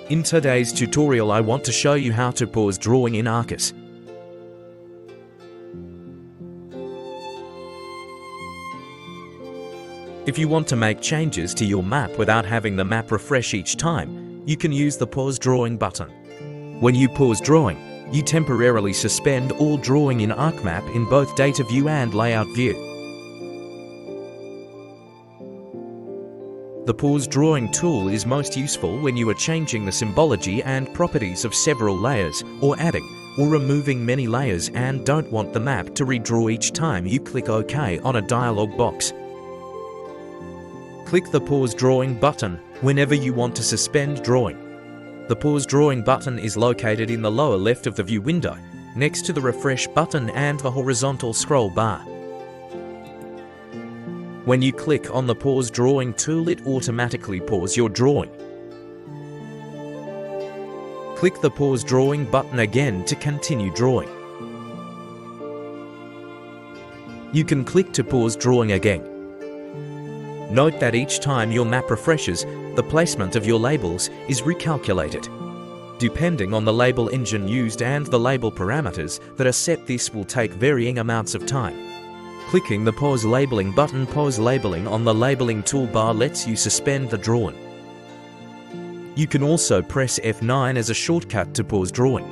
In today's tutorial I want to show you how to pause drawing in ArcGIS. If you want to make changes to your map without having the map refresh each time, you can use the pause drawing button. When you pause drawing, you temporarily suspend all drawing in ArcMap in both data view and layout view. The pause drawing tool is most useful when you are changing the symbology and properties of several layers, or adding or removing many layers and don't want the map to redraw each time you click OK on a dialog box. Click the pause drawing button whenever you want to suspend drawing. The pause drawing button is located in the lower left of the view window, next to the refresh button and the horizontal scroll bar. When you click on the pause drawing tool, it automatically pauses your drawing. Click the pause drawing button again to continue drawing. You can click to pause drawing again. Note that each time your map refreshes, the placement of your labels is recalculated. Depending on the label engine used and the label parameters that are set, this will take varying amounts of time. Clicking the pause labeling button, pause labeling on the labeling toolbar lets you suspend the drawing. You can also press F9 as a shortcut to pause drawing.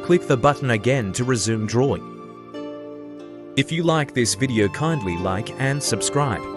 Click the button again to resume drawing. If you like this video, kindly like and subscribe.